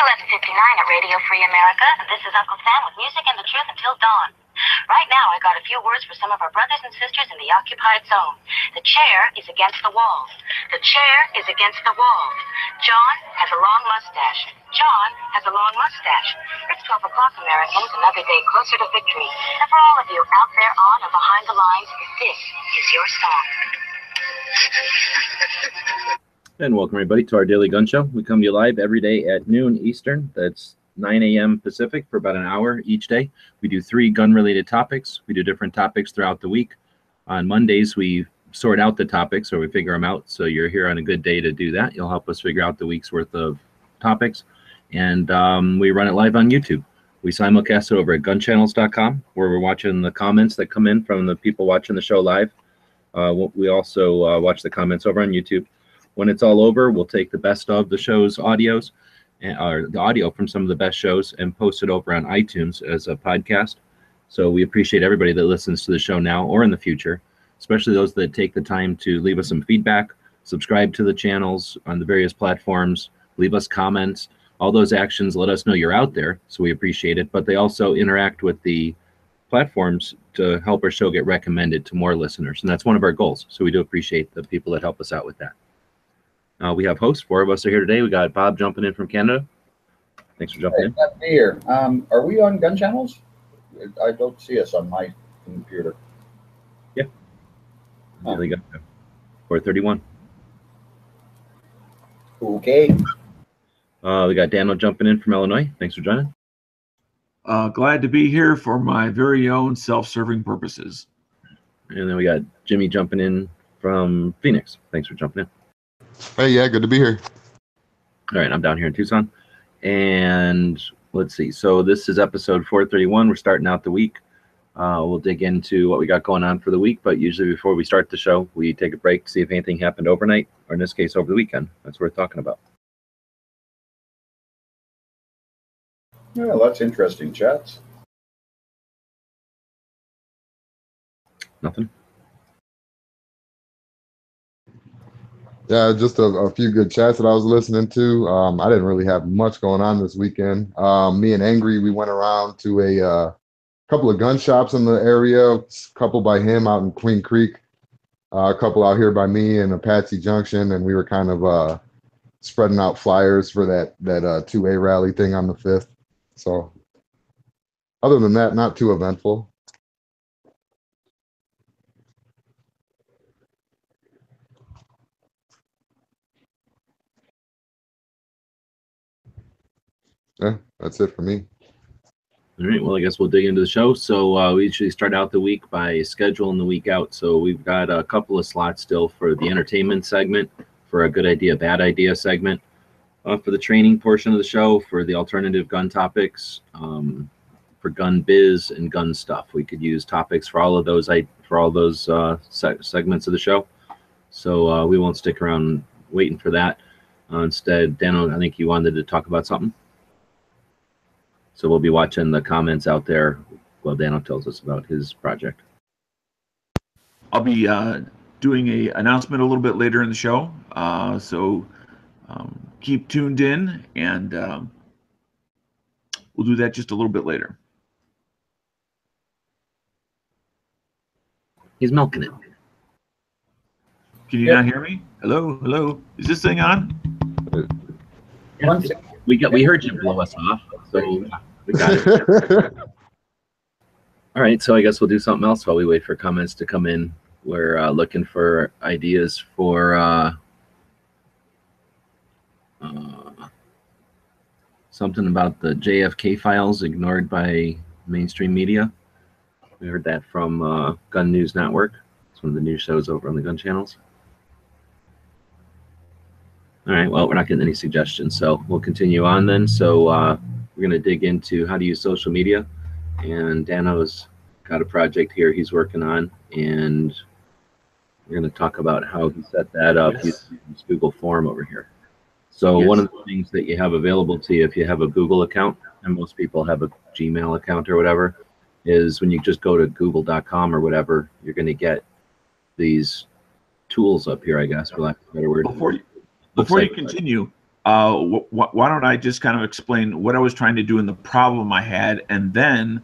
11:59 at Radio Free America. This is Uncle Sam with music and the truth until dawn. Right now, I got a few words for some of our brothers and sisters in the occupied zone. The chair is against the wall. The chair is against the wall. John has a long mustache. John has a long mustache. It's 12 o'clock, Americans, another day closer to victory. And for all of you out there on or behind the lines, this is your song. And welcome everybody to our daily gun show. We come to you live every day at noon Eastern. That's 9 a.m. Pacific for about an hour each day. We do 3 gun-related topics. We do different topics throughout the week. On Mondays, we sort out the topics or we figure them out. So you're here on a good day to do that. You'll help us figure out the week's worth of topics. And we run it live on YouTube. We simulcast it over at gunchannels.com, where we're watching the comments that come in from the people watching the show live. We also watch the comments over on YouTube. When it's all over, we'll take the best of the show's audios, or the audio from some of the best shows, and post it over on iTunes as a podcast. So we appreciate everybody that listens to the show now or in the future, especially those that take the time to leave us some feedback, subscribe to the channels on the various platforms, leave us comments. All those actions let us know you're out there, so we appreciate it. But they also interact with the platforms to help our show get recommended to more listeners, and that's one of our goals. So we do appreciate the people that help us out with that. We have hosts. 4 of us are here today. We got Bob jumping in from Canada. Thanks for jumping in. Glad to be here. Are we on Gun Channels? I don't see us on my computer. Yeah. Oh. There you go. 431. Okay. We got Daniel jumping in from Illinois. Thanks for joining. Glad to be here for my very own self-serving purposes. And then we got Jimmy jumping in from Phoenix. Thanks for jumping in. Hey, yeah, good to be here. All right, I'm down here in Tucson. And let's see. So this is episode 431. We're starting out the week. We'll dig into what we got going on for the week. But usually before we start the show, we take a break to see if anything happened overnight, or in this case, over the weekend. That's what we're talking about. Yeah, that's interesting, chats. Nothing? Yeah, just a few good chats that I was listening to. I didn't really have much going on this weekend. Me and Angry, we went around to a couple of gun shops in the area, a couple by him out in Queen Creek, a couple out here by me in Apache Junction, and we were kind of spreading out flyers for that 2A rally thing on the 5th. So other than that, not too eventful. Yeah, that's it for me. All right, well, I guess we'll dig into the show. So we usually start out the week by scheduling the week out. So we've got a couple of slots still for the entertainment segment, for a good idea, bad idea segment, for the training portion of the show, for the alternative gun topics, for gun biz and gun stuff. We could use topics for all of those segments of the show. So we won't stick around waiting for that. Instead, Dano, I think you wanted to talk about something. So we'll be watching the comments out there while Dano tells us about his project. I'll be doing an announcement a little bit later in the show. So keep tuned in, and we'll do that just a little bit later. He's milking it. Can you not hear me? Hello, hello. Is this thing on? Yeah. We heard you blow us off, so we got it. All right, so I guess we'll do something else while we wait for comments to come in. We're looking for ideas for something about the JFK files ignored by mainstream media. We heard that from Gun News Network. It's one of the news shows over on the gun channels. All right, well, we're not getting any suggestions, so we'll continue on then. So we're going to dig into how to use social media. And Dano's got a project here he's working on, and we're going to talk about how he set that up using this Google form over here. So one of the things that you have available to you if you have a Google account, and most people have a Gmail account or whatever, is when you just go to google.com or whatever, you're going to get these tools up here, I guess, for lack of a better word. Before you continue, why don't I just kind of explain what I was trying to do and the problem I had, and then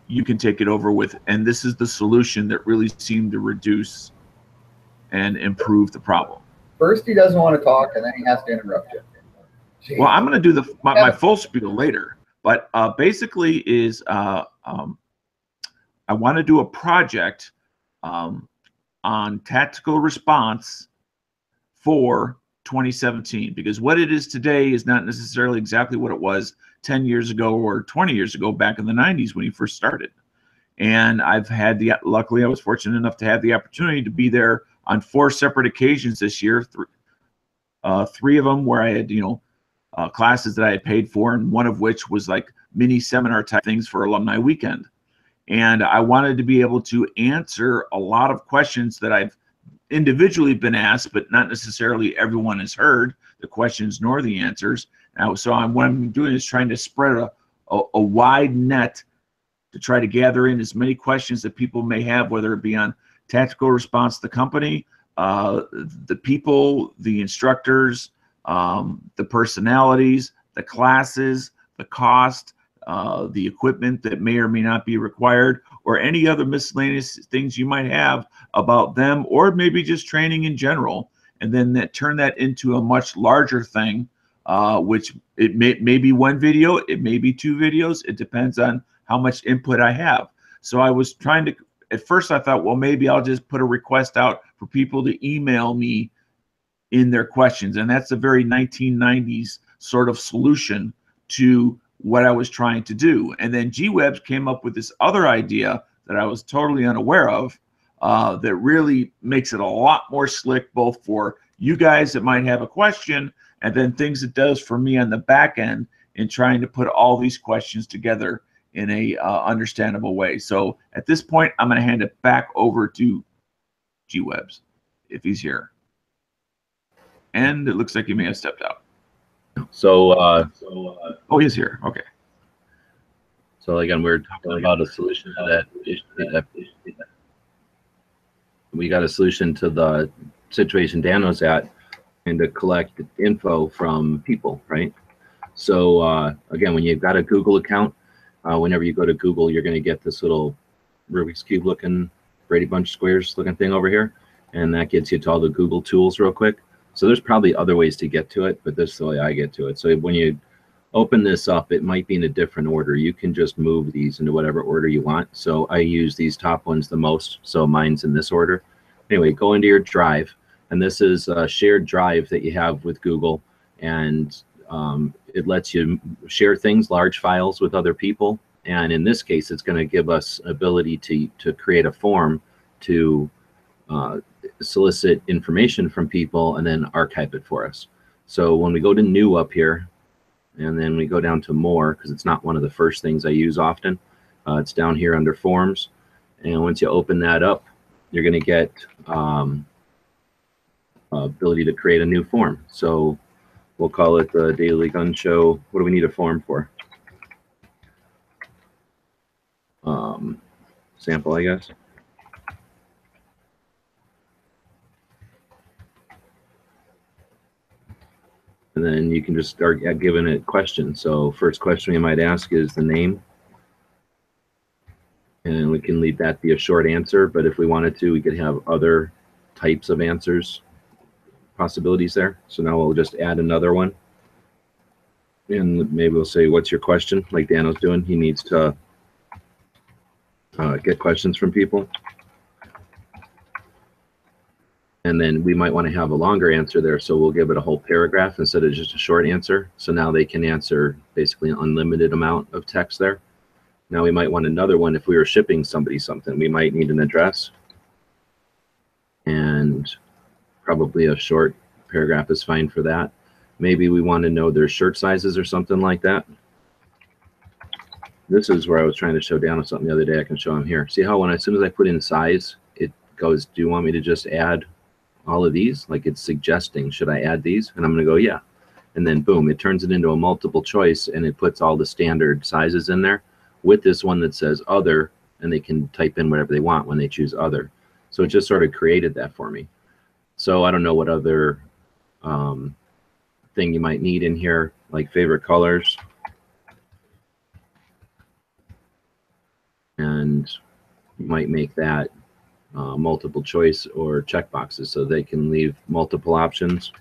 you can take it over with, and this is the solution that really seemed to reduce and improve the problem. First, he doesn't want to talk, and then he has to interrupt you. Jeez. Well, I'm going to do my full spiel later, but basically is I want to do a project on tactical response for 2017, because what it is today is not necessarily exactly what it was 10 years ago or 20 years ago back in the 90s when he first started. And I've had luckily I was fortunate enough to have the opportunity to be there on 4 separate occasions this year. 3 of them where I had, classes that I had paid for, and one of which was like mini seminar type things for alumni weekend. And I wanted to be able to answer a lot of questions that I've individually been asked, but not necessarily everyone has heard the questions nor the answers. Now, so what I'm doing is trying to spread a wide net to try to gather in as many questions that people may have, whether it be on tactical response to the company, the people, the instructors, the personalities, the classes, the cost, the equipment that may or may not be required, or any other miscellaneous things you might have about them, or maybe just training in general, and then turn that into a much larger thing, which it may be 1 video, it may be 2 videos, it depends on how much input I have. So I was trying to, at first I thought, well, maybe I'll just put a request out for people to email me in their questions, and that's a very 1990s sort of solution to what I was trying to do. And then G-Webs came up with this other idea that I was totally unaware of, that really makes it a lot more slick, both for you guys that might have a question, and then things it does for me on the back end in trying to put all these questions together in a understandable way. So at this point, I'm going to hand it back over to G-Webs, if he's here. And it looks like he may have stepped out. So, oh, he's here. Okay. So again, we're talking about a solution to that issue. We got a solution to the situation Dan was at, and to collect info from people, right? So again, when you've got a Google account, whenever you go to Google, you're going to get this little Rubik's Cube looking Brady Bunch squares looking thing over here, and that gets you to all the Google tools real quick. So there's probably other ways to get to it, but this is the way I get to it. So when you open this up, it might be in a different order. You can just move these into whatever order you want. So I use these top ones the most, so mine's in this order. Anyway, go into your drive, and this is a shared drive that you have with Google, and it lets you share things, large files, with other people. And in this case, it's going to give us ability to create a form to solicit information from people and then archive it for us. So when we go to new up here, and then we go down to more, because it's not one of the first things I use often, it's down here under forms. And once you open that up, you're going to get ability to create a new form. So we'll call it the Daily Gun Show. What do we need a form for? Sample, I guess. And then you can just start giving it questions. So first question we might ask is the name. And we can leave that be a short answer, but if we wanted to, we could have other types of answers, possibilities there. So now we'll just add another one. And maybe we'll say, what's your question? Like Dan was doing, he needs to get questions from people. And then we might want to have a longer answer there, so we'll give it a whole paragraph instead of just a short answer. So now they can answer basically an unlimited amount of text there. Now we might want another one if we were shipping somebody something. We might need an address, and probably a short paragraph is fine for that. Maybe we want to know their shirt sizes or something like that. This is where I was trying to show Dan something the other day. I can show him here. See how as soon as I put in size, it goes, do you want me to just add all of these? Like it's suggesting, should I add these? And I'm going to go, yeah. And then boom, it turns it into a multiple choice, and it puts all the standard sizes in there with this one that says other, and they can type in whatever they want when they choose other. So it just sort of created that for me. So I don't know what other thing you might need in here, like favorite colors. And you might make that multiple choice or check boxes so they can leave multiple options.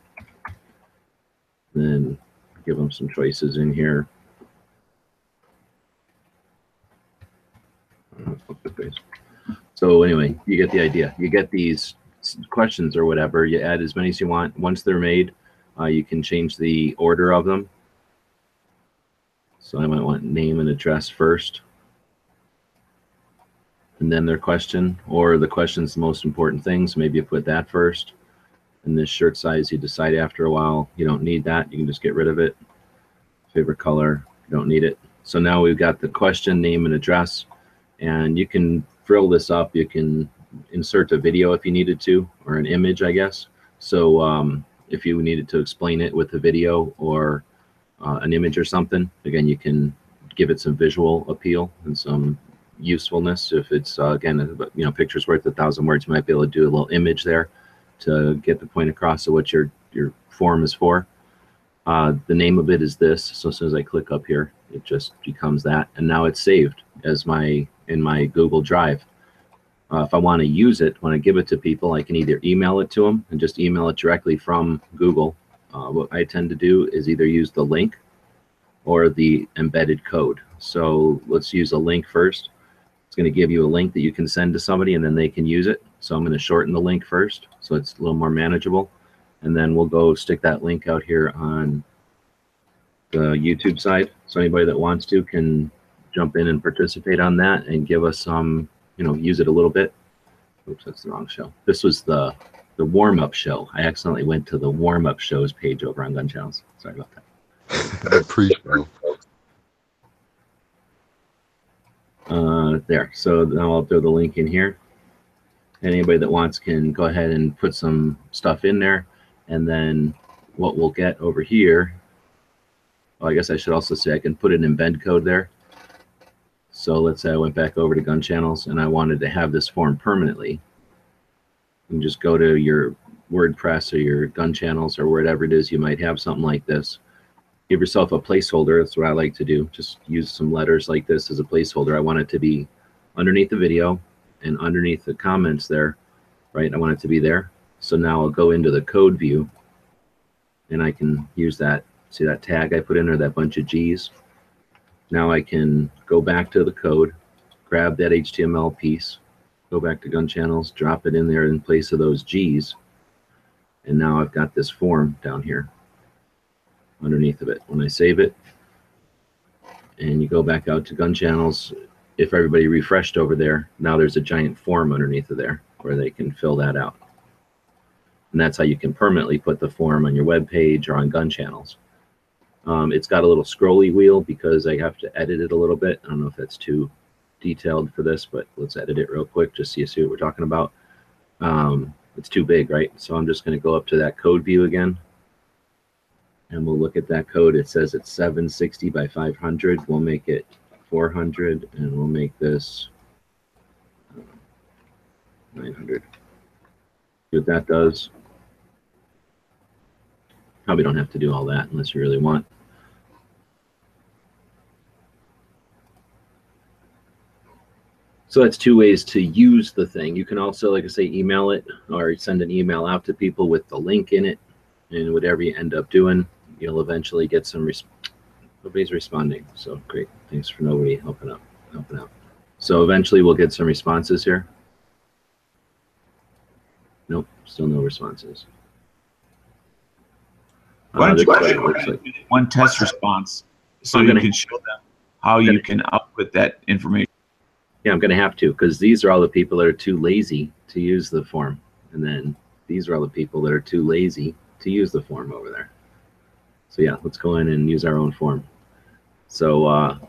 Then give them some choices in here. So anyway, you get the idea. You get these questions or whatever. You add as many as you want. Once they're made, you can change the order of them. So I might want name and address first, and then their question, or the question's the most important thing, so maybe you put that first. And this shirt size, you decide after a while you don't need that. You can just get rid of it. Favorite color, you don't need it. So now we've got the question, name, and address, and you can frill this up. You can insert a video if you needed to, or an image, I guess. So if you needed to explain it with a video or an image or something, again, you can give it some visual appeal and some usefulness. If it's again, you know, picture's worth 1,000 words, you might be able to do a little image there to get the point across of what your form is for. The name of it is this, so as soon as I click up here, it just becomes that, and now it's saved as in my Google Drive. If I want to use it, when I give it to people, I can either email it to them and just email it directly from Google. What I tend to do is either use the link or the embedded code. So let's use a link first. It's going to give you a link that you can send to somebody and then they can use it. So I'm going to shorten the link first so it's a little more manageable. And then we'll go stick that link out here on the YouTube side. So anybody that wants to can jump in and participate on that and give us some, you know, use it a little bit. Oops, that's the wrong show. This was the warm-up show. I accidentally went to the warm-up shows page over on Gun Channels. Sorry about that. Pre-show. There. So now I'll throw the link in here. Anybody that wants can go ahead and put some stuff in there. And then what we'll get over here, well, I guess I should also say I can put an embed code there. So let's say I went back over to Gun Channels and I wanted to have this form permanently. You can just go to your WordPress or your Gun Channels or wherever it is you might have something like this. Give yourself a placeholder. That's what I like to do. Just use some letters like this as a placeholder. I want it to be underneath the video and underneath the comments there, right? I want it to be there. So now I'll go into the code view and I can use that. See that tag I put in there, that bunch of G's? Now I can go back to the code, grab that HTML piece, go back to Gun Channels, drop it in there in place of those G's. And now I've got this form down here underneath of it. When I save it and you go back out to Gun Channels, if everybody refreshed over there, now there's a giant form underneath of there where they can fill that out. And that's how you can permanently put the form on your web page or on Gun Channels. It's got a little scrolly wheel because I have to edit it a little bit. I don't know if that's too detailed for this, but let's edit it real quick just so you see what we're talking about. It's too big, right? So I'm just going to go up to that code view again. And we'll look at that code. It says it's 760 by 500. We'll make it 400, and we'll make this 900. See what that does. Probably don't have to do all that unless you really want. So that's two ways to use the thing. You can also, like I say, email it or send an email out to people with the link in it. And whatever you end up doing, you'll eventually get some nobody's responding. So great. Thanks for nobody helping out. So eventually we'll get some responses here. Nope, still no responses. Why don't you one test response so you can show them how you can output that information? Yeah, I'm going to have to, because these are all the people that are too lazy to use the form. And then these are all the people that are too lazy to use the form over there. So yeah, let's go in and use our own form. So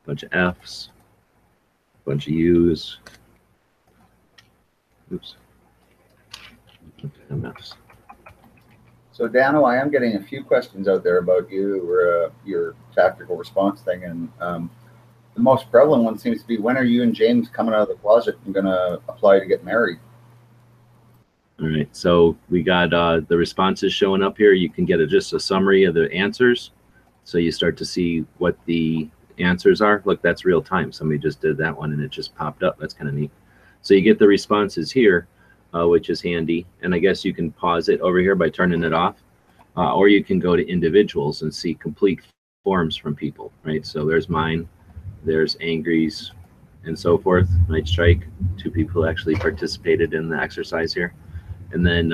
bunch of F's, bunch of U's, oops, MFs. So Dano, I am getting a few questions out there about you or your tactical response thing, and the most prevalent one seems to be, when are you and James coming out of the closet and going to apply to get married? All right, so we got the responses showing up here. You can get just a summary of the answers. So you start to see what the answers are. Look, that's real time. Somebody just did that one and it just popped up. That's kind of neat. So you get the responses here, which is handy. And I guess you can pause it over here by turning it off. Or you can go to individuals and see complete forms from people, right? So there's mine, there's Angry's, and so forth. Night Strike, 2 people actually participated in the exercise here. And then,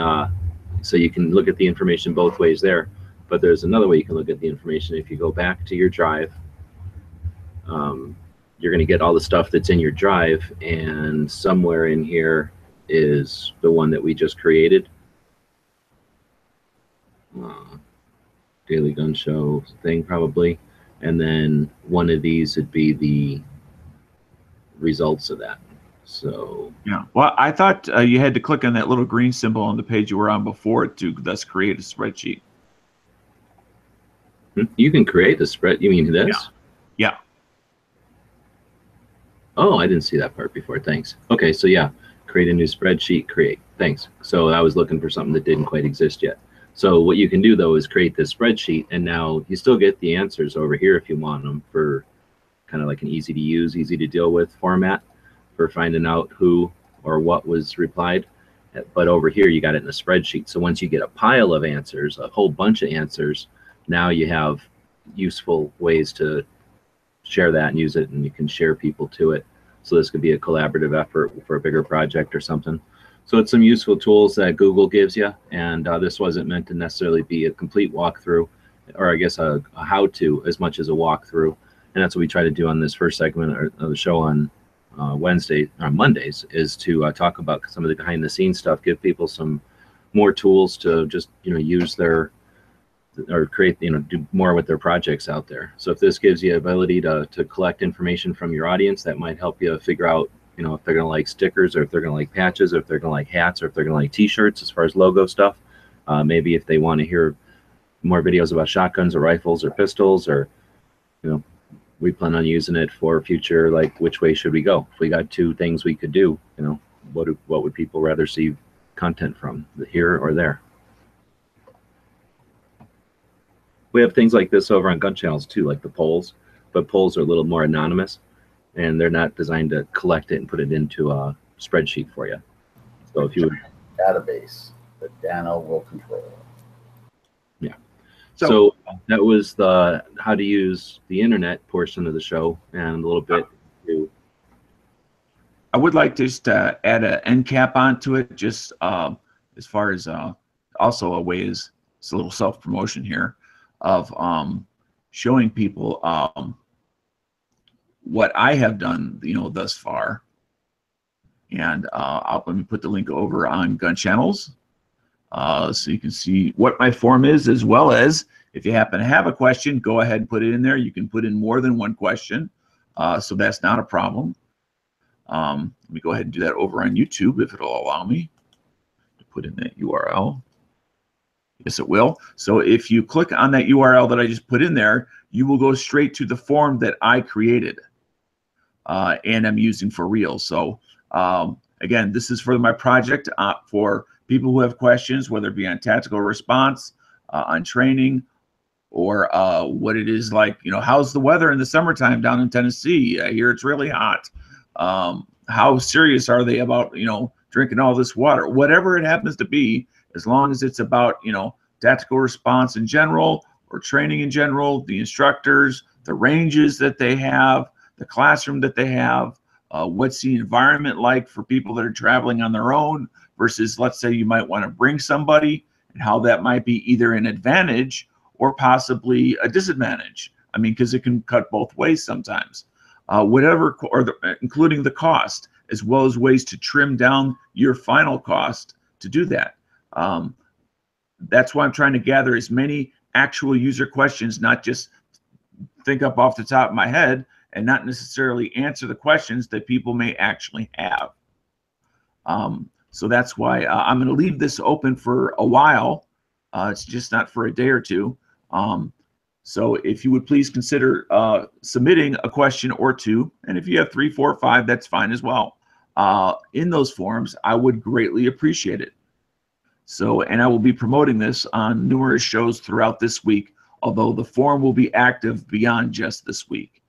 so you can look at the information both ways there. But there's another way you can look at the information. If you go back to your drive, you're going to get all the stuff that's in your drive, and somewhere in here is the one that we just created. Daily Gun Show thing probably, and then one of these would be the results of that. So yeah, well, I thought you had to click on that little green symbol on the page you were on before to thus create a spreadsheet. You can create a spread. You mean this? Yeah. Oh, I didn't see that part before. Thanks. Okay, so yeah, create a new spreadsheet. Create. Thanks. So I was looking for something that didn't quite exist yet. So what you can do though is create this spreadsheet, and now you still get the answers over here if you want them, for kind of like an easy to use, easy to deal with format for finding out who or what was replied. But over here you got it in a spreadsheet. So once you get a pile of answers, a whole bunch of answers, now you have useful ways to share that and use it, and you can share people to it. So this could be a collaborative effort for a bigger project or something. So it's some useful tools that Google gives you, and this wasn't meant to necessarily be a complete walkthrough, or I guess a how-to as much as a walkthrough. And that's what we try to do on this first segment of the show on Mondays, is to talk about some of the behind-the-scenes stuff, give people some more tools to just use their, or create, do more with their projects out there. So if this gives you ability to collect information from your audience, that might help you figure out, if they're going to like stickers, or if they're going to like patches, or if they're going to like hats, or if they're going to like t-shirts as far as logo stuff. Maybe if they want to hear more videos about shotguns or rifles or pistols, or, we plan on using it for future, like which way should we go? If we got 2 things we could do, what would people rather see content from, here or there? We have things like this over on gun channels too, like the polls, but polls are a little more anonymous, and they're not designed to collect it and put it into a spreadsheet for you. So if you would, database that Dano will control. Yeah. So that was the how to use the internet portion of the show, and a little bit to. I would like to just add an end cap onto it, just as far as also a way is, it's a little self-promotion here of showing people what I have done, thus far. And let me put the link over on Gun Channels, so you can see what my form is, as well as if you happen to have a question, go ahead and put it in there. You can put in more than one question, so that's not a problem. Let me go ahead and do that over on YouTube if it'll allow me to put in that URL. Yes, it will. So if you click on that URL that I just put in there, you will go straight to the form that I created and I'm using for real. So again, this is for my project for people who have questions, whether it be on tactical response, on training, or what it is like, how's the weather in the summertime down in Tennessee? I hear it's really hot. How serious are they about, drinking all this water? Whatever it happens to be, as long as it's about, tactical response in general, or training in general, the instructors, the ranges that they have, the classroom that they have, what's the environment like for people that are traveling on their own versus, let's say you might want to bring somebody, and how that might be either an advantage or possibly a disadvantage. I mean, because it can cut both ways sometimes. Whatever, including the cost, as well as ways to trim down your final cost to do that. That's why I'm trying to gather as many actual user questions, not just think up off the top of my head and not necessarily answer the questions that people may actually have. So that's why I'm going to leave this open for a while. It's just not for a day or two. So if you would please consider submitting a question or 2, and if you have 3, 4, 5, that's fine as well. In those forums, I would greatly appreciate it. So, and I will be promoting this on numerous shows throughout this week, although the forum will be active beyond just this week.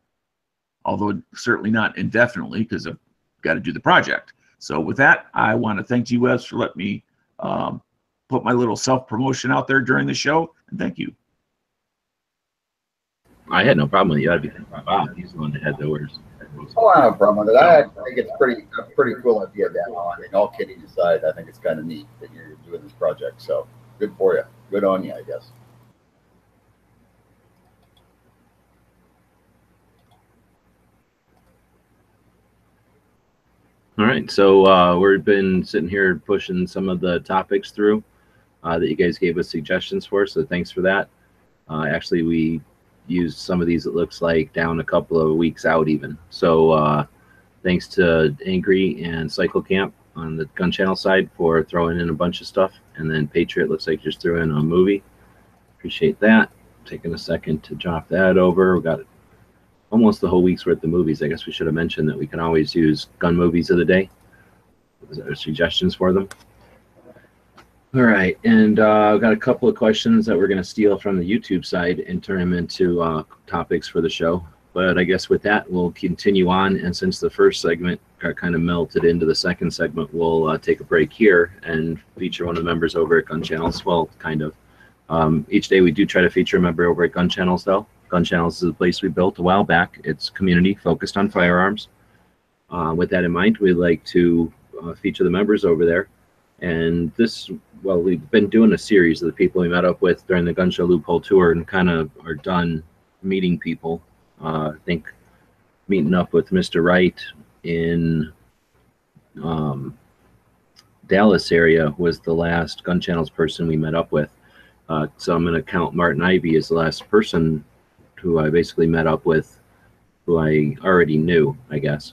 Although certainly not indefinitely, because I've got to do the project. So with that, I want to thank you guys for letting me put my little self-promotion out there during the show, and thank you. I had no problem with you. I'd be thinking, wow, he's the one that had the orders. Oh, I don't have a problem with it. I think it's a pretty cool idea, Dan. I mean, all kidding aside, I think it's kind of neat that you're doing this project. So good for you. Good on you, I guess. All right, so we've been sitting here pushing some of the topics through that you guys gave us suggestions for, so thanks for that. Actually, we used some of these, it looks like, down a couple of weeks out even. So thanks to Angry and Cycle Camp on the Gun Channel side for throwing in a bunch of stuff. And then Patriot looks like just threw in a movie. Appreciate that. Taking a second to drop that over. We got almost the whole week's worth of movies. I guess we should have mentioned that we can always use gun movies of the day. Or suggestions for them. All right, and I've got a couple of questions that we're going to steal from the YouTube side and turn them into topics for the show. But I guess with that, we'll continue on. And since the first segment got kind of melted into the second segment, we'll take a break here and feature one of the members over at Gun Channels. Well, kind of. Each day we do try to feature a member over at Gun Channels, though. Gun Channels is a place we built a while back. It's community focused on firearms. With that in mind, we'd like to feature the members over there. And this, well, we've been doing a series of the people we met up with during the Gun Show Loophole Tour and kind of are done meeting people. I think meeting up with Mr. Wright in Dallas area was the last Gun Channels person we met up with. So I'm going to count Martin Ivy as the last person who I basically met up with, who I already knew, I guess.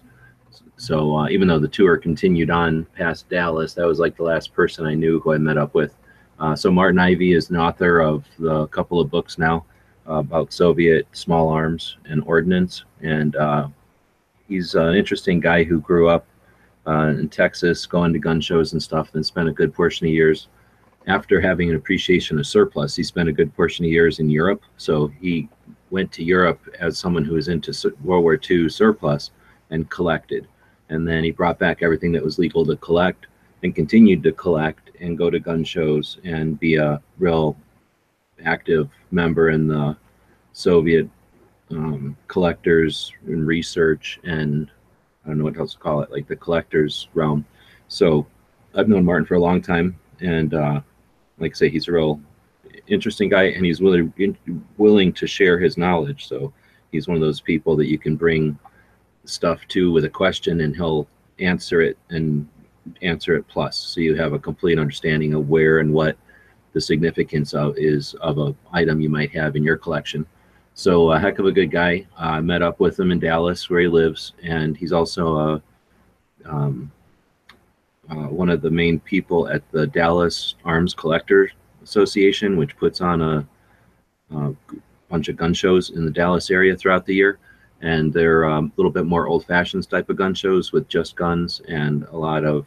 So even though the tour continued on past Dallas, that was like the last person I knew who I met up with. So Martin Ivy is an author of a couple of books now about Soviet small arms and ordnance. And he's an interesting guy who grew up in Texas, going to gun shows and stuff, and spent a good portion of years. After having an appreciation of surplus, he spent a good portion of years in Europe. So he went to Europe as someone who was into World War II surplus and collected. And then he brought back everything that was legal to collect and continued to collect and go to gun shows and be a real active member in the Soviet collectors and research and I don't know what else to call it, like the collectors realm. So I've known Martin for a long time, and like I say, he's a real interesting guy, and he's willing to share his knowledge. So he's one of those people that you can bring stuff to with a question and he'll answer it and answer it plus, so you have a complete understanding of where and what the significance of a item you might have in your collection. So a heck of a good guy. I met up with him in Dallas where he lives, and he's also one of the main people at the Dallas Arms Collectors Association, which puts on a bunch of gun shows in the Dallas area throughout the year. And they're a little bit more old-fashioned type of gun shows with just guns and a lot of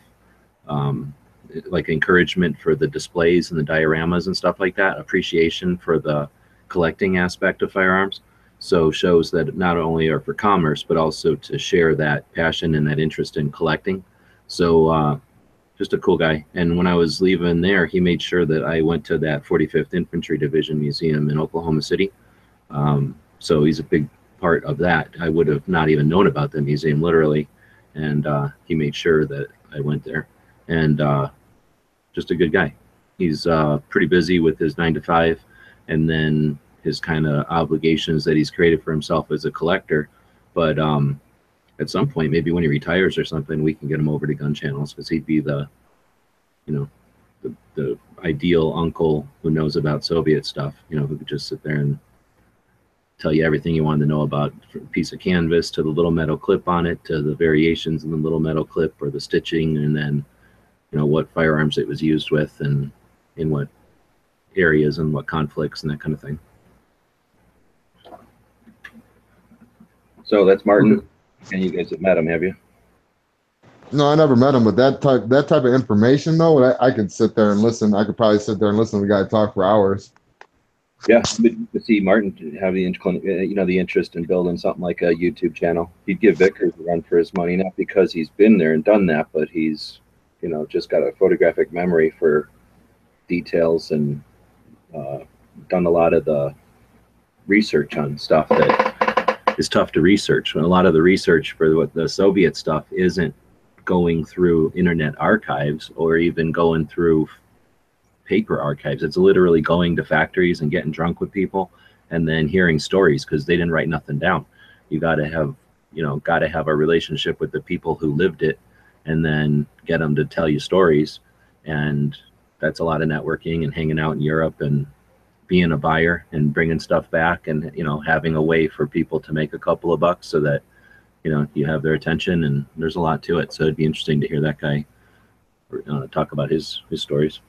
like encouragement for the displays and the dioramas and stuff like that, appreciation for the collecting aspect of firearms. So shows that not only are for commerce, but also to share that passion and that interest in collecting. So just a cool guy. And when I was leaving there, he made sure that I went to that 45th Infantry Division Museum in Oklahoma City. So he's a big part of that. I would have not even known about the museum literally, and he made sure that I went there. And just a good guy. He's pretty busy with his 9-to-5 and then his kind of obligations that he's created for himself as a collector. But at some point, maybe when he retires or something, we can get him over to Gun Channels, because he'd be the, you know, the ideal uncle who knows about Soviet stuff, you know, who could just sit there and tell you everything you wanted to know about, from a piece of canvas to the little metal clip on it, to the variations in the little metal clip or the stitching, and then, you know, what firearms it was used with and in what areas and what conflicts and that kind of thing. So that's Martin, and you guys have met him, have you? No, I never met him, but that type of information though, I could sit there and listen. I could probably sit there and listen to the guy talk for hours. Yeah, but to see Martin have the the interest in building something like a YouTube channel, he'd give Vickers a run for his money, not because he's been there and done that, but he's just got a photographic memory for details and done a lot of the research on stuff that is tough to research. And a lot of the research for what the Soviet stuff isn't going through internet archives or even going through paper archives. It's literally going to factories and getting drunk with people and then hearing stories, because they didn't write nothing down. You got to have a relationship with the people who lived it and then get them to tell you stories. And that's a lot of networking and hanging out in Europe and being a buyer and bringing stuff back and having a way for people to make a couple of bucks so that you have their attention. And there's a lot to it, so it'd be interesting to hear that guy talk about his stories.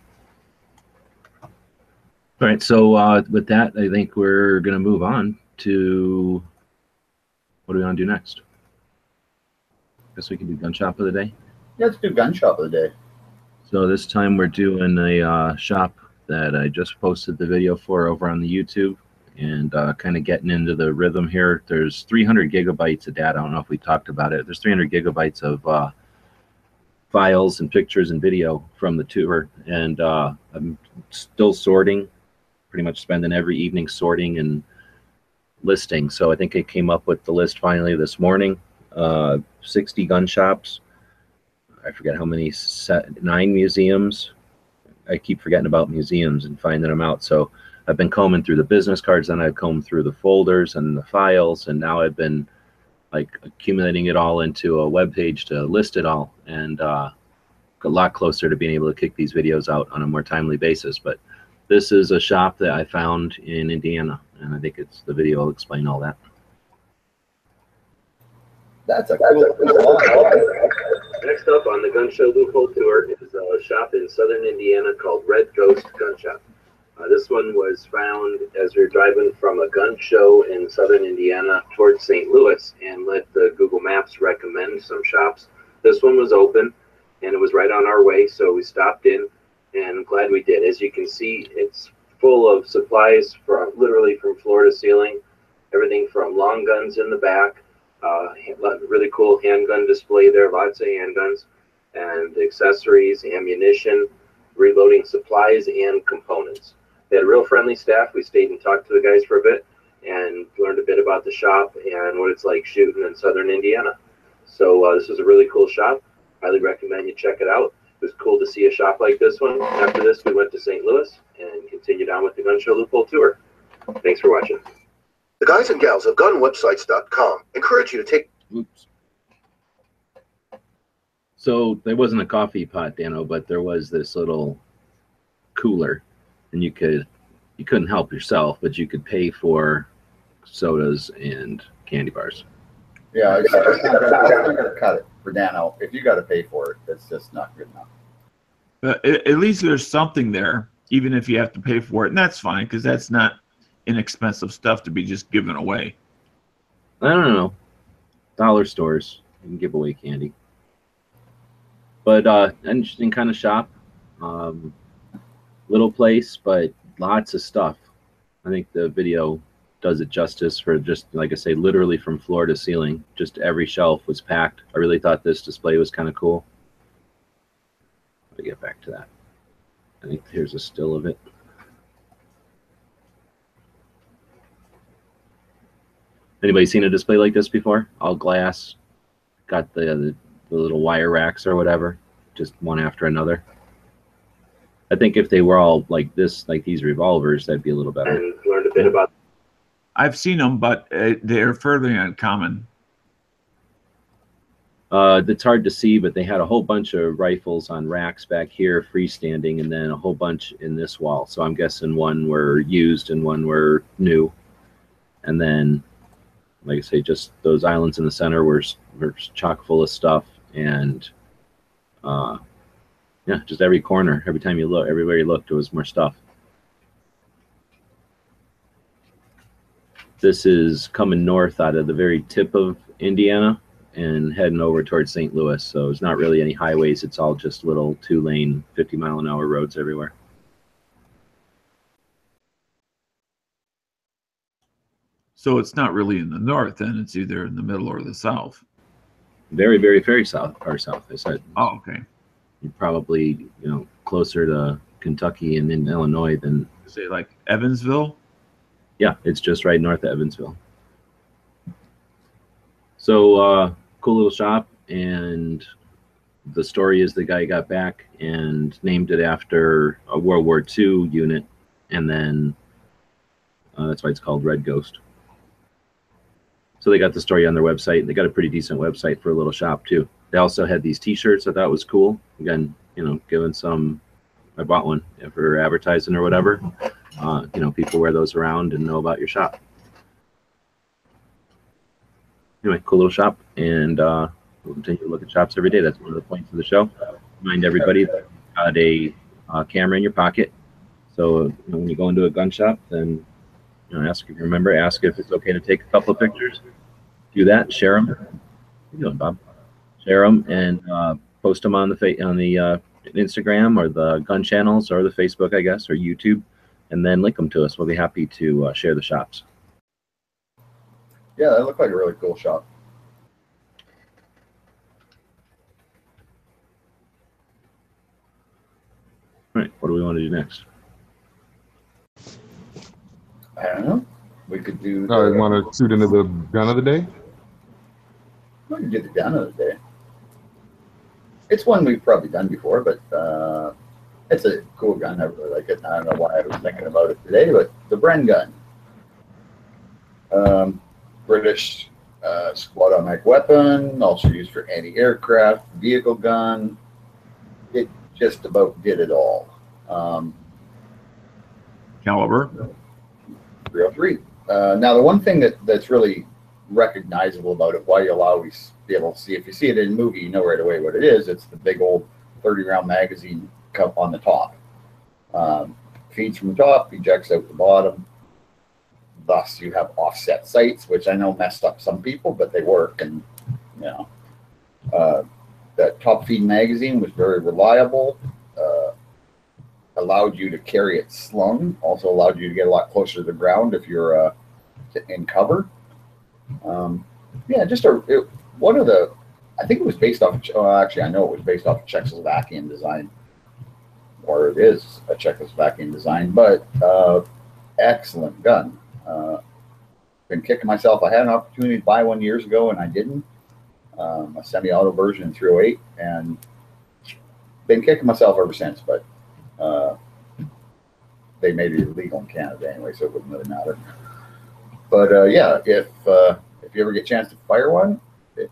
All right, so with that, I think we're going to move on to what do we want to do next? Guess we can do gun shop of the day. Yeah, let's do gun shop of the day. So this time we're doing a shop that I just posted the video for over on the YouTube, and kind of getting into the rhythm here. There's 300 gigabytes of data. I don't know if we talked about it. There's 300 gigabytes of files and pictures and video from the tour, and I'm still sorting, pretty much spending every evening sorting and listing. So I think I came up with the list finally this morning. 60 gun shops. I forget how many, 9 museums. I keep forgetting about museums and finding them out. So I've been combing through the business cards, then I've combed through the folders and the files, and now I've been like accumulating it all into a web page to list it all, and a lot closer to being able to kick these videos out on a more timely basis. But this is a shop that I found in Indiana, and I think the video will explain all that. That's a cool. Next up on the Gun Show Loophole Tour is a shop in southern Indiana called Red Ghost Gun Shop. This one was found as we were driving from a gun show in southern Indiana towards St. Louis, and let the Google Maps recommend some shops. This one was open, and it was right on our way, so we stopped in, and I'm glad we did. As you can see, it's full of supplies literally from floor to ceiling, everything from long guns in the back, really cool handgun display there, lots of handguns, and accessories, ammunition, reloading supplies, and components. They had a real friendly staff. We stayed and talked to the guys for a bit and learned a bit about the shop and what it's like shooting in southern Indiana. So this was a really cool shop. Highly recommend you check it out. It was cool to see a shop like this one. After this, we went to St. Louis and continued on with the Gun Show Loophole Tour. Thanks for watching. The guys and gals of gunwebsites.com encourage you to take... Oops. So there wasn't a coffee pot, Dano, but there was this little cooler, and you couldn't help yourself, but you could pay for sodas and candy bars. Yeah, I'm not gonna cut it for Dano. If you got to pay for it, that's just not good enough. At least there's something there, even if you have to pay for it, and that's fine, because that's not inexpensive stuff to be just given away. I don't know. Dollar stores, you can give away candy. But an interesting kind of shop. Little place, but lots of stuff. I think the video does it justice for just, like I say, literally from floor to ceiling. Just every shelf was packed. I really thought this display was kind of cool. Let me get back to that. I think here's a still of it. Anybody seen a display like this before? All glass. Got the little wire racks or whatever, just one after another. I think if they were all like this, like these revolvers, that'd be a little better. And learned a bit about. I've seen them, but they're fairly uncommon. It's hard to see, but they had a whole bunch of rifles on racks back here, freestanding, and then a whole bunch in this wall. So I'm guessing one were used and one were new. And then, like I say, just those islands in the center were chock full of stuff, and yeah, just every corner, every time you look, everywhere you looked, there was more stuff. This is coming north out of the very tip of Indiana, and heading over towards St. Louis. So it's not really any highways. It's all just little 2-lane, 50-mile-an-hour roads everywhere. So it's not really in the north, then it's either in the middle or the south. Very, very, very south, far south. I said. Oh, okay. You're probably, closer to Kentucky and in Illinois than. Say like Evansville? Yeah, it's just right north of Evansville. So cool little shop, and the story is the guy got back and named it after a World War II unit, and then that's why it's called Red Ghost. So they got the story on their website. They got a pretty decent website for a little shop too. They also had these T-shirts I thought was cool. Again, giving some. I bought one for advertising or whatever. People wear those around and know about your shop. Anyway, cool little shop, and we'll continue to look at shops every day. That's one of the points of the show. Remind everybody that you've got a camera in your pocket. So when you go into a gun shop, then ask if you remember. Ask if it's okay to take a couple of pictures. Do that. Share them. How you doing, Bob? Share them and post them on the Instagram or the gun channels or the Facebook, I guess, or YouTube, and then link them to us. We'll be happy to share the shops. Yeah, that looked like a really cool shop. All right, what do we want to do next? I don't know. We could do. You want to shoot into the gun of the day? We could do the gun of the day. It's one we've probably done before, but it's a cool gun. I really like it. I don't know why I was thinking about it today, but the Bren gun. British squad automatic weapon, also used for anti-aircraft, vehicle gun. It just about did it all. Caliber? 303. Now, the one thing that's really recognizable about it, why you'll always be able to see, if you see it in a movie, you know right away what it is. It's the big old 30-round magazine cup on the top. Feeds from the top, ejects out the bottom. Thus, you have offset sights, which I know messed up some people, but they work. And that top feed magazine was very reliable. Allowed you to carry it slung. Also allowed you to get a lot closer to the ground if you're in cover. Just one of the. I think it was based off. Actually, I know it was based off a Czechoslovakian design, or it is a Czechoslovakian design. But excellent gun. Been kicking myself. I had an opportunity to buy one years ago, and I didn't. A semi-auto version in 308, and been kicking myself ever since. But they made it illegal in Canada anyway, so it wouldn't really matter. But if you ever get a chance to fire one,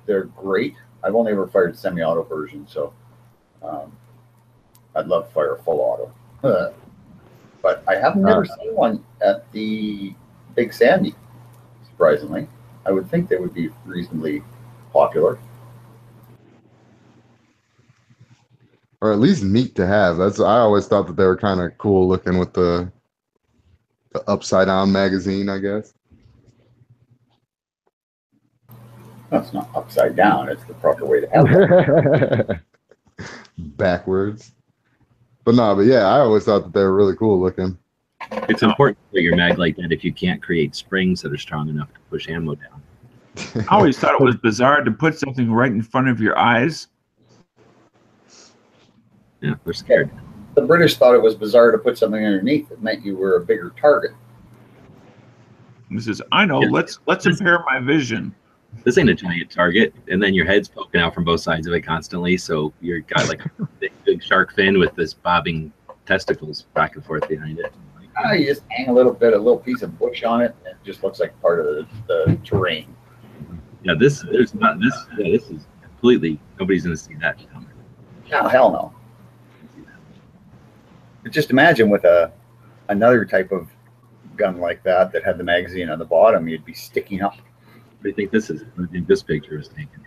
they're great. I've only ever fired a semi-auto version, so I'd love to fire a full auto. But I have never seen one at the Big Sandy, surprisingly. I would think they would be reasonably popular. Or at least neat to have. I always thought that they were kind of cool looking with the upside down magazine, I guess. That's not upside down. It's the proper way to have it. Backwards. But yeah, I always thought that they were really cool looking. It's important to put your mag like that if you can't create springs that are strong enough to push ammo down. I always thought it was bizarre to put something right in front of your eyes. Yeah, we're scared. The British thought it was bizarre to put something underneath that meant you were a bigger target. He says, I know, let's impair my vision. This ain't a giant target, and then your head's poking out from both sides of it constantly, so you've got like a big shark fin with this bobbing testicles back and forth behind it. You just hang a little piece of bush on it, and it just looks like part of the terrain. Yeah, this is completely, nobody's gonna see that coming. No, hell no. But just imagine with another type of gun like that had the magazine on the bottom, you'd be sticking up. What do you think this is? What do you think this picture is taken?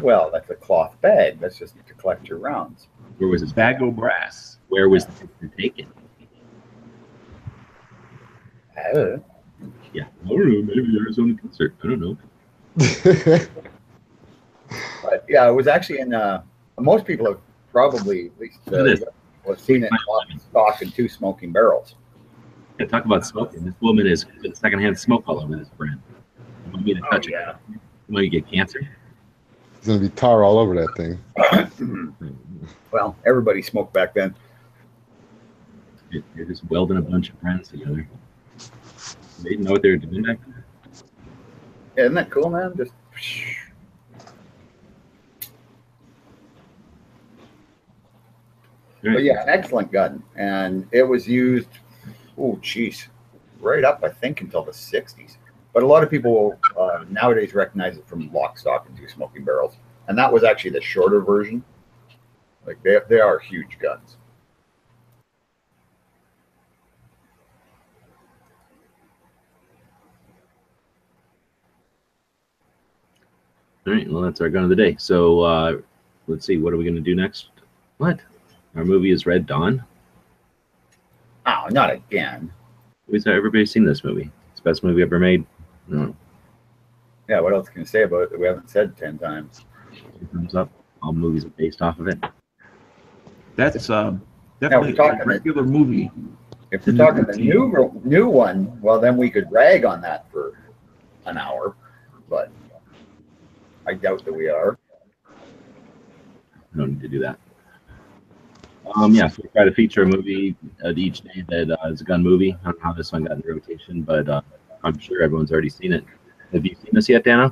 Well, that's a cloth bag. That's just to collect your rounds. Where was this bag of brass? Where was the picture taken? Yeah, I don't know. Maybe Arizona concert. I don't know. Yeah, it was actually in. Most people have probably at least Look at this. have seen it in Lock, Stock, and Two Smoking Barrels. Yeah, talk about smoking. This woman is putting secondhand smoke all over this brand. You want me to touch it? You want to get cancer? It's gonna be tar all over that thing. Well, everybody smoked back then. You're just welding a bunch of brands together. They didn't know what they were doing back then. Yeah, isn't that cool, man? Just. But yeah, an excellent gun, and it was used. Oh, geez, right up I think until the '60s. But a lot of people nowadays recognize it from Lock, Stock, and Two Smoking Barrels, and that was actually the shorter version. Like they are huge guns. All right, well, that's our gun of the day. So let's see, what are we going to do next? What? Our movie is Red Dawn. Oh, not again. Everybody's seen this movie. It's the best movie ever made. No. Yeah, what else can you say about it that we haven't said 10 times? Thumbs up. All movies are based off of it. That's definitely a regular movie. If we're talking the new one, well, then we could rag on that for an hour, but I doubt that we are. We don't need to do that. Yeah, so we try to feature a movie each day that is a gun movie. I don't know how this one got in rotation, but I'm sure everyone's already seen it. Have you seen this yet, Dano?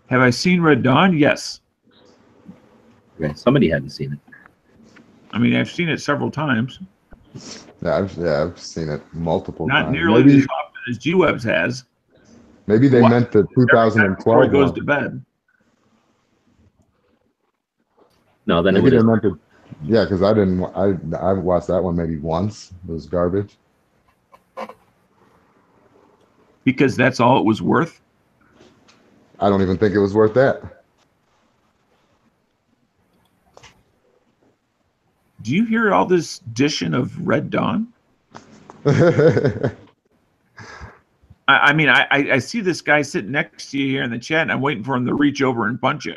Have I seen Red Dawn? Yes. Okay, somebody hadn't seen it. I mean, I've seen it several times. Yeah, I've seen it multiple Not times. nearly as often as G-Webs has. Maybe they meant the 2012 before he goes one. to bed. No, then Maybe it they was. meant to. Yeah, because I watched that one maybe once. It was garbage. Because that's all it was worth. I don't even think it was worth that. Do you hear all this dishing of Red Dawn? I mean, I see this guy sitting next to you here in the chat, and I'm waiting for him to reach over and punch you.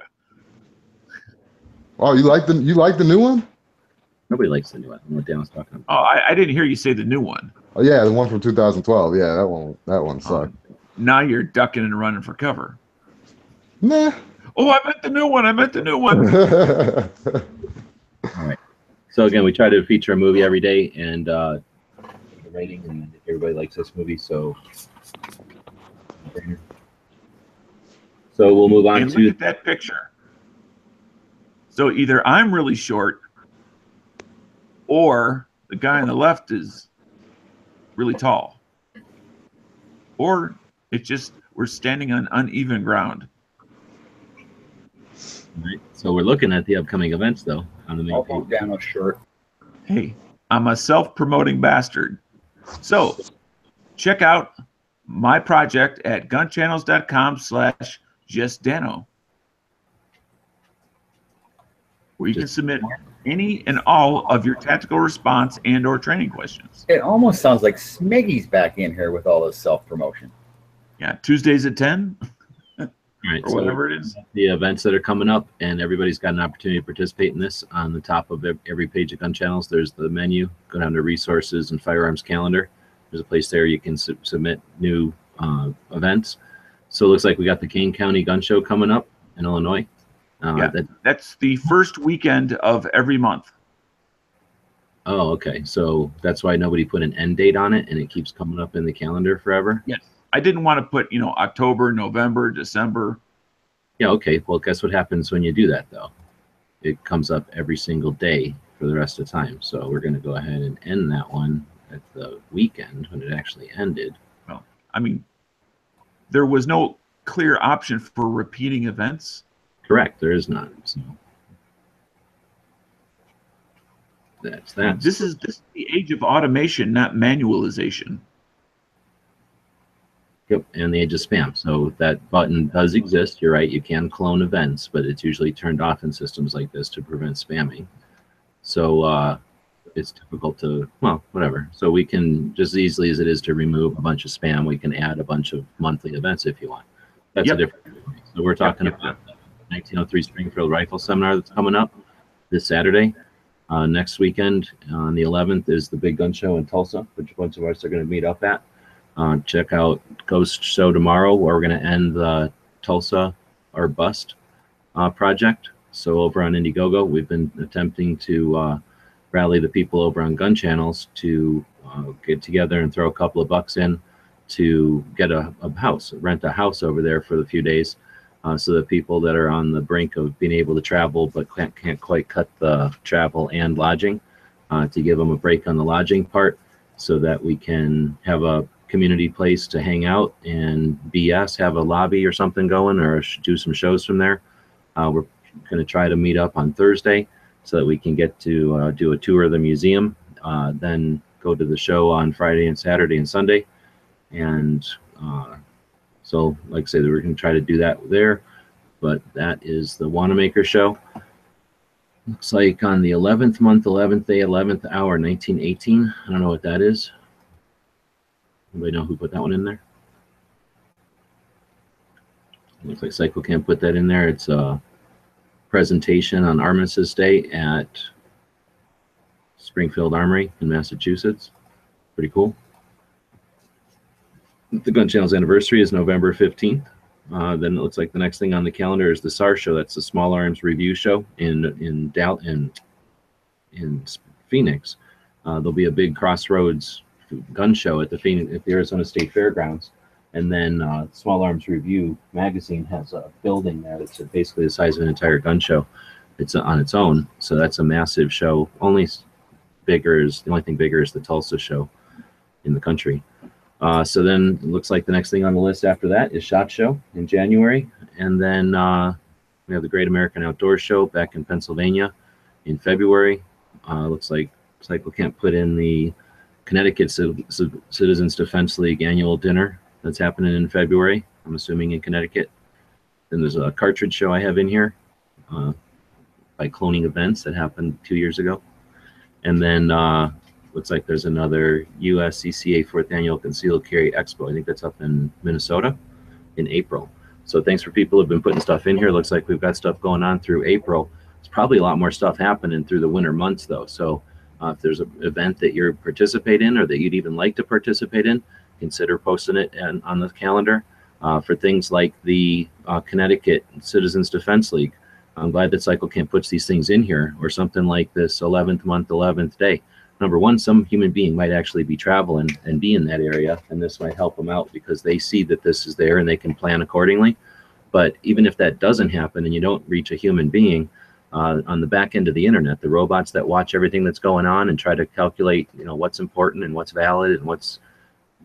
Oh, you like the new one? Nobody likes the new one. I don't know what Dano's talking about. Oh, I didn't hear you say the new one. Oh yeah, the one from 2012. Yeah, that one sucked. Now you're ducking and running for cover. Nah. Oh, I meant the new one. All right. So again, we try to feature a movie every day and the rating, and everybody likes this movie, so we'll move on And to look at that picture. So either I'm really short, or the guy on the left is really tall, or it's just we're standing on uneven ground. All right. So we're looking at the upcoming events though on the main I'll page. Dano's shirt. Hey, I'm a self-promoting bastard. So check out my project at gunchannels.com/justdano, where you can submit any and all of your tactical response and or training questions. It almost sounds like Smiggy's back in here with all this self-promotion. Yeah, Tuesdays at 10 All right. or So whatever it is. the events that are coming up, and everybody's got an opportunity to participate in this. On the top of every page of Gun Channels, there's the menu. Go down to resources and firearms calendar. There's a place there you can submit new events. So it looks like we got the Kane County Gun Show coming up in Illinois. Yeah, that's the first weekend of every month. Oh, okay. So that's why nobody put an end date on it, and it keeps coming up in the calendar forever. Yes. I didn't want to put, October, November, December. Yeah, okay. Well, guess what happens when you do that, though? It comes up every single day for the rest of the time. So we're going to go ahead and end that one at the weekend when it actually ended. Well, I mean, there was no clear option for repeating events. Correct. There is none. So that's that. This is the age of automation, not manualization. Yep, and the age of spam. So that button does exist. You're right. You can clone events, but it's usually turned off in systems like this to prevent spamming. So it's difficult to, well, whatever. So we can, just as easily as it is to remove a bunch of spam, we can add a bunch of monthly events if you want. That's a different thing. So we're talking about 1903 Springfield Rifle Seminar that's coming up this Saturday. Next weekend on the 11th is the Big Gun Show in Tulsa, which a bunch of us are going to meet up at. Check out Ghost Show tomorrow, where we're going to end the Tulsa or Bust project. So over on Indiegogo, we've been attempting to rally the people over on gun channels to get together and throw a couple of bucks in to get a house, rent a house over there for the few days, so that people that are on the brink of being able to travel but can't quite cut the travel and lodging, to give them a break on the lodging part, so that we can have a community place to hang out and BS, have a lobby or something going, or do some shows from there. We're going to try to meet up on Thursday so that we can get to do a tour of the museum, then go to the show on Friday and Saturday and Sunday. And so, like I said, we're going to try to do that there. But that is the Wanamaker show. Looks like on the 11th month, 11th day, 11th hour, 1918. I don't know what that is. Anybody know who put that one in there? Looks like CycleCamp put that in there. It's a presentation on Armistice Day at Springfield Armory in Massachusetts. Pretty cool. The Gun Channel's anniversary is November 15th. Then it looks like the next thing on the calendar is the SAR show. That's the Small Arms Review show in Phoenix. There'll be a big Crossroads gun show at the Arizona State Fairgrounds. And then Small Arms Review magazine has a building there that's basically the size of an entire gun show. It's on its own. So that's a massive show. The only thing bigger is the Tulsa show in the country. So then it looks like the next thing on the list after that is SHOT Show in January. And then we have the Great American Outdoors Show back in Pennsylvania in February. Looks like CycleCamp put in the Connecticut Citizens Defense League annual dinner that's happening in February, I'm assuming in Connecticut. Then there's a cartridge show I have in here by Cloning Events that happened 2 years ago. And then looks like there's another USCCA 4th Annual Concealed Carry Expo. I think that's up in Minnesota in April. So thanks for people who've been putting stuff in here. Looks like we've got stuff going on through April. There's probably a lot more stuff happening through the winter months, though. So if there's an event that you participate in or that you'd even like to participate in, consider posting it on the calendar. For things like the Connecticut Citizens Defense League, I'm glad that CycleCamp puts these things in here, or something like this 11th month, 11th day. Number one, some human being might actually be traveling and be in that area, and this might help them out because they see that this is there and they can plan accordingly. But even if that doesn't happen and you don't reach a human being, on the back end of the internet, the robots that watch everything that's going on and try to calculate, what's important and what's valid and what's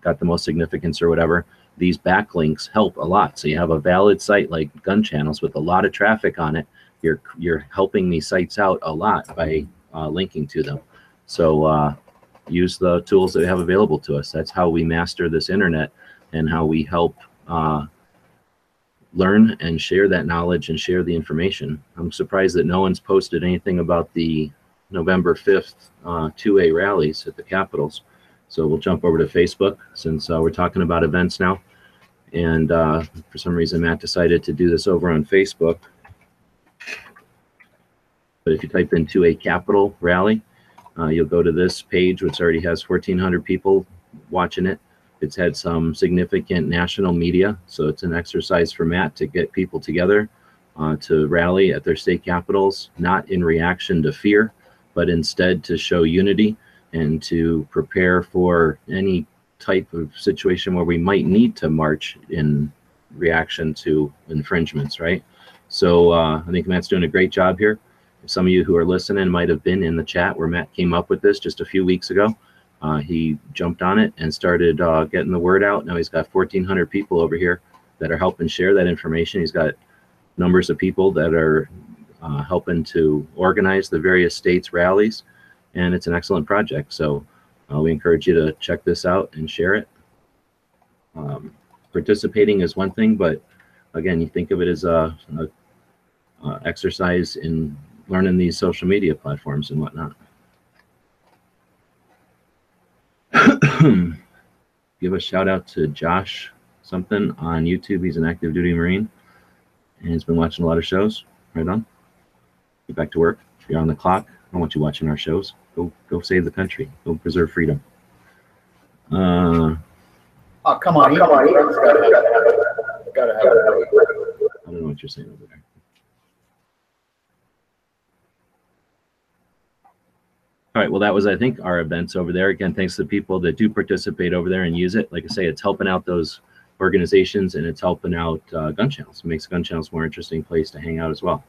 got the most significance or whatever, these backlinks help a lot. So you have a valid site like Gun Channels with a lot of traffic on it. You're helping these sites out a lot by linking to them. So use the tools that we have available to us. That's how we master this internet and how we help learn and share that knowledge and share the information. I'm surprised that no one's posted anything about the November 5th 2A rallies at the Capitals. So we'll jump over to Facebook since we're talking about events now. And for some reason, Matt decided to do this over on Facebook. But if you type in 2A Capitol rally, you'll go to this page, which already has 1,400 people watching it. It's had some significant national media, so it's an exercise for Matt to get people together to rally at their state capitals, not in reaction to fear, but instead to show unity and to prepare for any type of situation where we might need to march in reaction to infringements, right? So I think Matt's doing a great job here. Some of you who are listening might have been in the chat where Matt came up with this just a few weeks ago. He jumped on it and started getting the word out. Now he's got 1,400 people over here that are helping share that information. He's got numbers of people that are helping to organize the various states' rallies, and it's an excellent project. So we encourage you to check this out and share it. Participating is one thing, but again, you think of it as a exercise in learning these social media platforms and whatnot. Give a shout out to Josh something on YouTube. He's an active duty Marine. and has been watching a lot of shows. Right on. Get back to work. If you're on the clock, I don't want you watching our shows. Go save the country. Go preserve freedom. Oh, come on. Gotta have it. I don't know what you're saying over there. All right, well, that was, I think, our events over there. Again, thanks to the people that do participate over there and use it. Like I say, it's helping out those organizations, and it's helping out gun channels. It makes gun channels a more interesting place to hang out as well.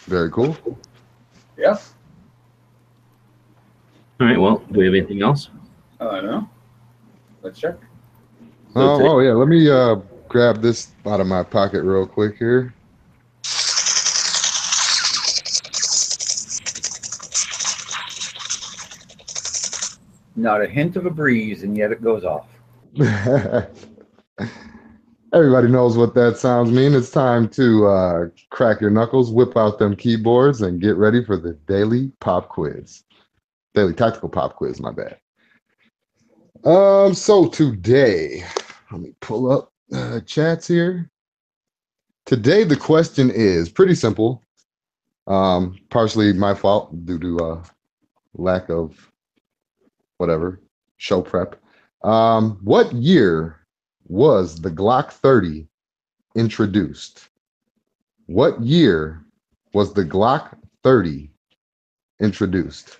Very cool. Yeah. All right, well, do we have anything else? No. Let's check. Oh, yeah. Let me grab this out of my pocket real quick here. Not a hint of a breeze, and yet it goes off. Everybody knows what that sounds mean. It's time to crack your knuckles, whip out them keyboards, and get ready for the daily pop quiz. Daily tactical pop quiz, my bad. So today, let me pull up chats here. Today, the question is pretty simple. Partially my fault due to lack of whatever, show prep. What year was the Glock 30 introduced? What year was the Glock 30 introduced?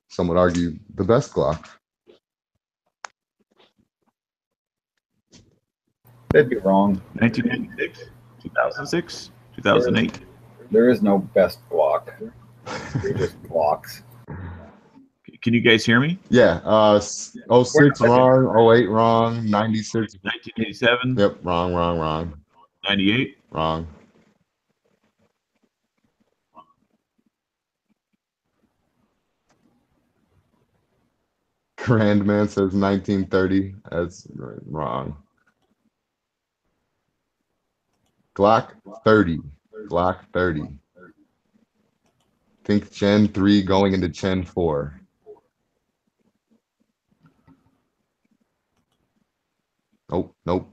Some would argue the best Glock. They'd be wrong. 1996, 2006, 2008. There is no best Glock. They're just Glocks. Can you guys hear me? Yeah. 06 wrong, 08 wrong, 96. 1987. Yep, wrong. 98. Wrong. Grandman says 1930. That's wrong. Glock 30. Glock 30. Think Gen 3 going into Gen 4. Nope.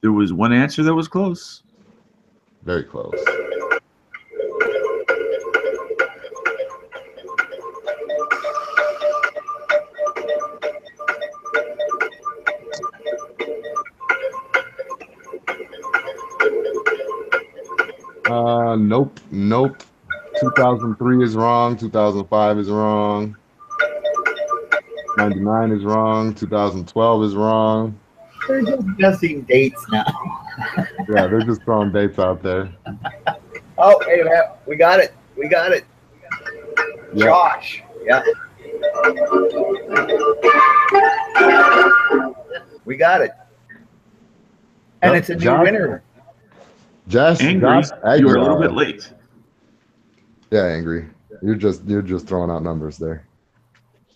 There was one answer that was close. Very close. Nope. 2003 is wrong. 2005 is wrong. 99 is wrong. 2012 is wrong. They're just guessing dates now. Yeah, they're just throwing dates out there. Oh, hey, man, we got it. Yep. Josh. Yeah. We got it. And Yep, it's a new Josh. winner. Josh, Angry, Josh you were a little bit late. Yeah, Angry. You're just throwing out numbers there.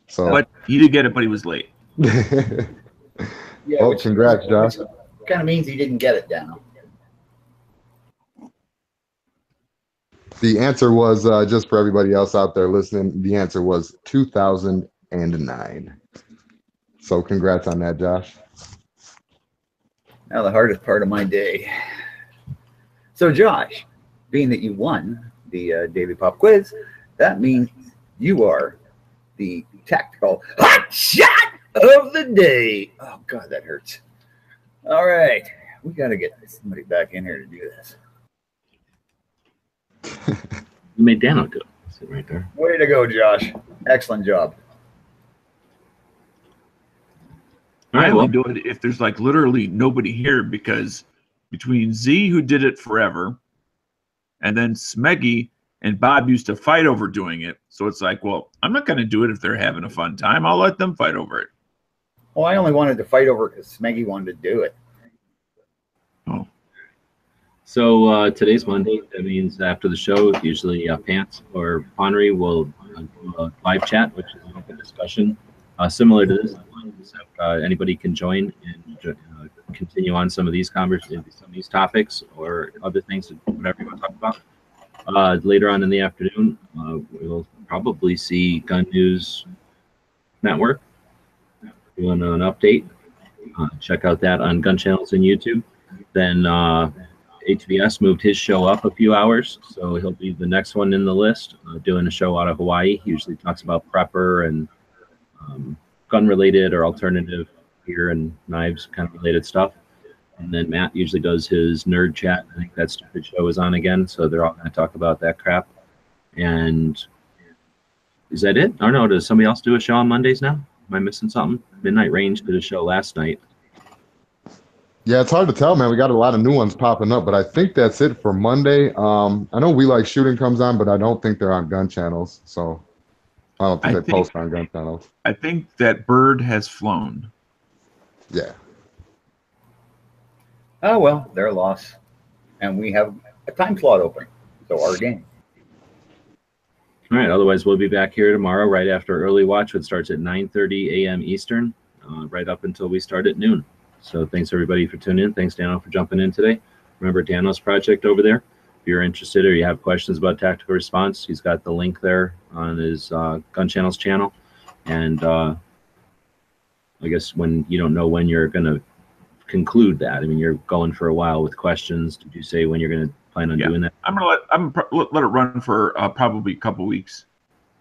So But he did get it, but he was late. Yeah, well, congrats, Josh. Kind of means he didn't get it down. The answer was, just for everybody else out there listening, the answer was 2009. So congrats on that, Josh. Now the hardest part of my day. So Josh, being that you won the Daily Pop Quiz, that means you are the tactical hot shot of the day. Oh God, that hurts. All right, we got to get somebody back in here to do this. You made Dan look good. Sit right there. Way to go, Josh. Excellent job. All I right, only well, do it if there's like literally nobody here, because between Z, who did it forever, and then Smeggy and Bob used to fight over doing it. So it's like, well, I'm not going to do it if they're having a fun time. I'll let them fight over it. Well, I only wanted to fight over it because Smeggy wanted to do it. Oh, so today's Monday. That means after the show, usually Pants or Ponry will do a live chat, which is an open discussion similar to this. Anybody can join and continue on some of these conversations, some of these topics, or other things, whatever you want to talk about. Later on in the afternoon, we'll probably see Gun News Network doing an update. Check out that on Gun Channels and YouTube. Then HBS moved his show up a few hours, so he'll be the next one in the list, doing a show out of Hawaii. He usually talks about prepper and gun-related or alternative gear and knives kind of related stuff. And then Matt usually does his nerd chat. I think that stupid show is on again, so they're all going to talk about that crap. And is that it? I don't know. Does somebody else do a show on Mondays now? Am I missing something? Midnight Range did a show last night. Yeah, it's hard to tell, man. We got a lot of new ones popping up, but I think that's it for Monday. I know We Like Shooting comes on, but I don't think they're on gun channels. So I don't think they post on gun channels. I think that bird has flown. Yeah. Oh, well, their loss. And we have a time slot open. So our game. All right. Otherwise, we'll be back here tomorrow right after Early Watch, which starts at 9:30 a.m. Eastern, right up until we start at noon. So thanks, everybody, for tuning in. Thanks, Dano, for jumping in today. Remember Dano's project over there. If you're interested or you have questions about tactical response, he's got the link there on his Gun Channels channel. And I guess when you don't know when you're going to conclude that, I mean, you're going for a while with questions. Did you say when you're going to plan on doing that? I'm gonna let it run for probably a couple weeks.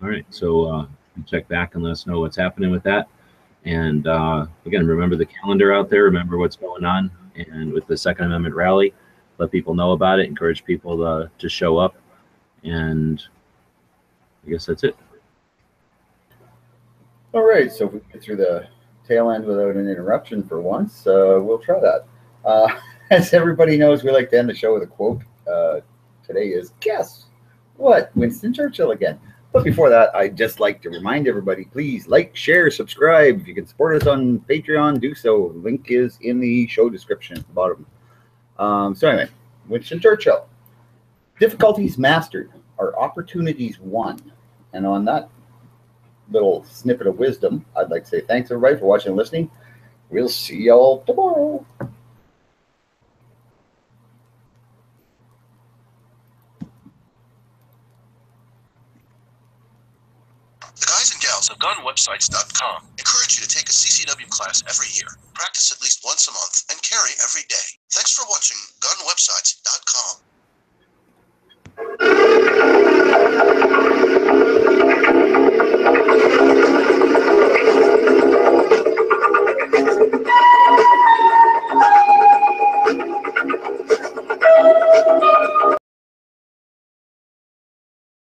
All right. So check back and let us know what's happening with that. And again, remember the calendar out there. Remember what's going on. And with the Second Amendment rally, let people know about it. Encourage people to show up. And I guess that's it. All right. So if we get through the tail end without an interruption for once, we'll try that. As everybody knows, we like to end the show with a quote. Today is, guess what? Winston Churchill again. But before that, I'd just like to remind everybody, please like, share, subscribe. If you can support us on Patreon, do so. The link is in the show description at the bottom. So anyway, Winston Churchill. Difficulties mastered are opportunities won. And on that little snippet of wisdom, I'd like to say thanks, everybody, for watching and listening. We'll see y'all tomorrow. The guys and gals of GunWebsites.com encourage you to take a CCW class every year, practice at least once a month, and carry every day. Thanks for watching GunWebsites.com.